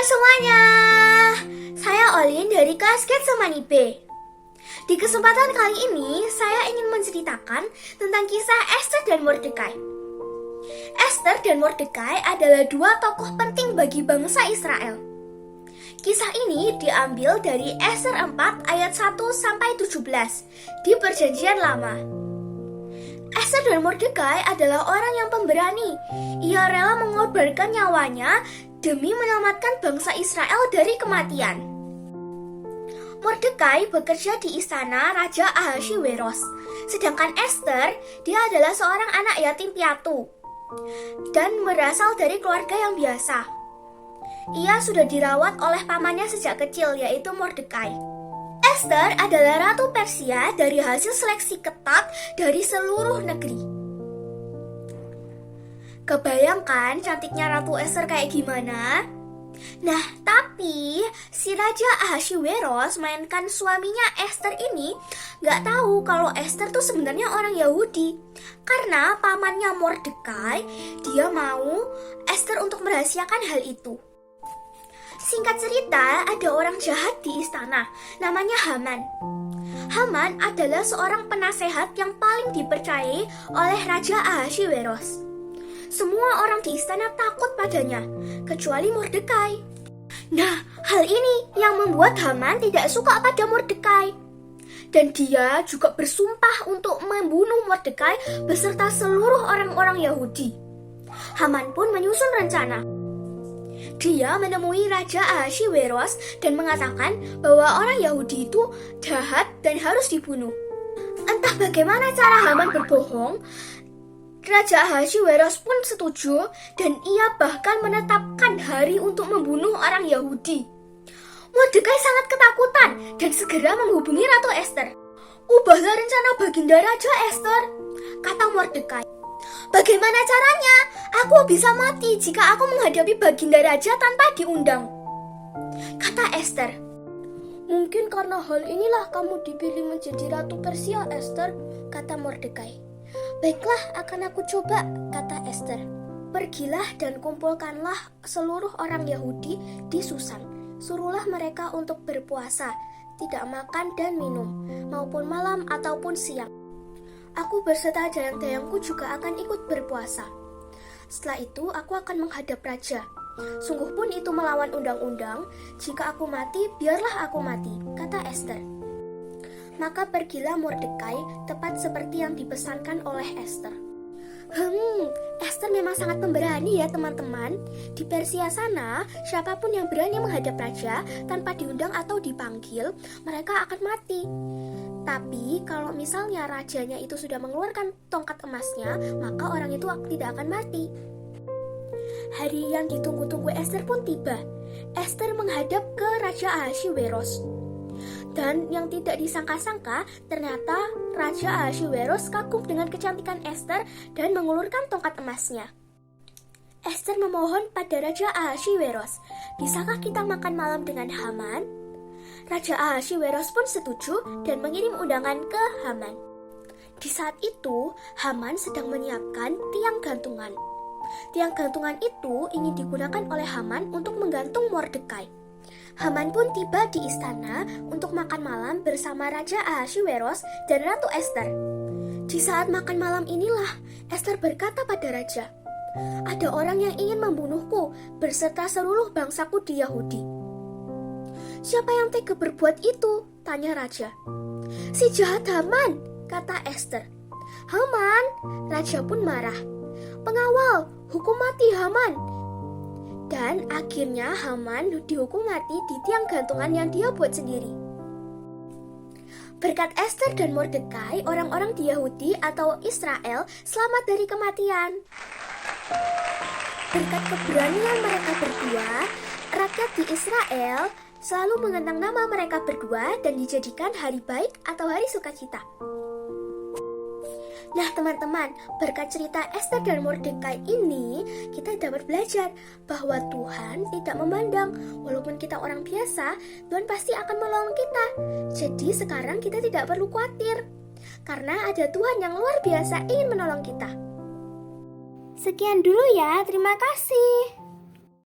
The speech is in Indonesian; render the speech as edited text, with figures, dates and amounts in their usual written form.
teman-teman semuanya, saya Olin dari kelas Getsemani B. Di kesempatan kali ini, saya ingin menceritakan tentang kisah Esther dan Mordekai. Esther dan Mordekai adalah dua tokoh penting bagi bangsa Israel. Kisah ini diambil dari Esther 4 ayat 1-17 di Perjanjian Lama. Esther dan Mordekai adalah orang yang pemberani. Ia rela mengorbankan nyawanya demi menyelamatkan bangsa Israel dari kematian. Mordekai bekerja di istana Raja Ahasveros, sedangkan Esther, dia adalah seorang anak yatim piatu dan berasal dari keluarga yang biasa. Ia sudah dirawat oleh pamannya sejak kecil, yaitu Mordekai. Esther adalah ratu Persia dari hasil seleksi ketat dari seluruh negeri. Kebayangkan cantiknya Ratu Esther kayak gimana? Nah, tapi si Raja Ahasveros mainkan suaminya Esther ini gak tahu kalau Esther tuh sebenarnya orang Yahudi. Karena pamannya Mordekai, dia mau Esther untuk merahasiakan hal itu. Singkat cerita, ada orang jahat di istana, namanya Haman. Haman adalah seorang penasehat yang paling dipercayai oleh Raja Ahasveros. Semua orang di istana takut padanya, kecuali Mordekai. Nah, hal ini yang membuat Haman tidak suka pada Mordekai. Dan dia juga bersumpah untuk membunuh Mordekai beserta seluruh orang-orang Yahudi. Haman pun menyusun rencana. Dia menemui Raja Ahasveros dan mengatakan bahwa orang Yahudi itu jahat dan harus dibunuh. Entah bagaimana cara Haman berbohong, Raja Ahasveros pun setuju dan ia bahkan menetapkan hari untuk membunuh orang Yahudi. Mordekai sangat ketakutan dan segera menghubungi Ratu Esther. "Ubahlah rencana Baginda Raja Esther," kata Mordekai. "Bagaimana caranya? Aku bisa mati jika aku menghadapi Baginda Raja tanpa diundang," kata Esther. "Mungkin karena hal inilah kamu dipilih menjadi Ratu Persia, Esther," kata Mordekai. "Baiklah, akan aku coba," kata Esther. "Pergilah dan kumpulkanlah seluruh orang Yahudi di Susan. Suruhlah mereka untuk berpuasa, tidak makan dan minum, maupun malam ataupun siang. Aku berserta dayang-dayangku juga akan ikut berpuasa. Setelah itu aku akan menghadap raja. Sungguh pun itu melawan undang-undang. Jika aku mati, biarlah aku mati," kata Esther. Maka pergilah Mordekai tepat seperti yang dipesankan oleh Esther. Esther memang sangat pemberani ya teman-teman. Di Persia sana, siapapun yang berani menghadap raja tanpa diundang atau dipanggil, mereka akan mati. Tapi kalau misalnya rajanya itu sudah mengeluarkan tongkat emasnya, maka orang itu tidak akan mati. Hari yang ditunggu-tunggu Esther pun tiba. Esther menghadap ke Raja Ahasveros. Dan yang tidak disangka-sangka, ternyata Raja Ahasveros kagum dengan kecantikan Esther dan mengulurkan tongkat emasnya. Esther memohon pada Raja Ahasveros, "Bisakah kita makan malam dengan Haman?" Raja Ahasveros pun setuju dan mengirim undangan ke Haman. Di saat itu, Haman sedang menyiapkan tiang gantungan. Tiang gantungan itu ingin digunakan oleh Haman untuk menggantung Mordekai. Haman pun tiba di istana untuk makan malam bersama Raja Ahasveros dan Ratu Esther. Di saat makan malam inilah Esther berkata pada raja, "Ada orang yang ingin membunuhku beserta seluruh bangsaku di Yahudi." "Siapa yang tega berbuat itu?" tanya raja. "Si jahat Haman," kata Esther. "Haman?" Raja pun marah. "Pengawal, hukum mati Haman." Dan akhirnya Haman dihukum mati di tiang gantungan yang dia buat sendiri. Berkat Esther dan Mordekai, orang-orang di Yahudi atau Israel selamat dari kematian. Berkat keberanian mereka berdua, rakyat di Israel selalu mengenang nama mereka berdua dan dijadikan hari baik atau hari sukacita. Nah teman-teman, berkat cerita Esther dan Mordekai ini, kita dapat belajar bahwa Tuhan tidak memandang. Walaupun kita orang biasa, Tuhan pasti akan menolong kita. Jadi sekarang kita tidak perlu khawatir, karena ada Tuhan yang luar biasa ingin menolong kita. Sekian dulu ya, terima kasih.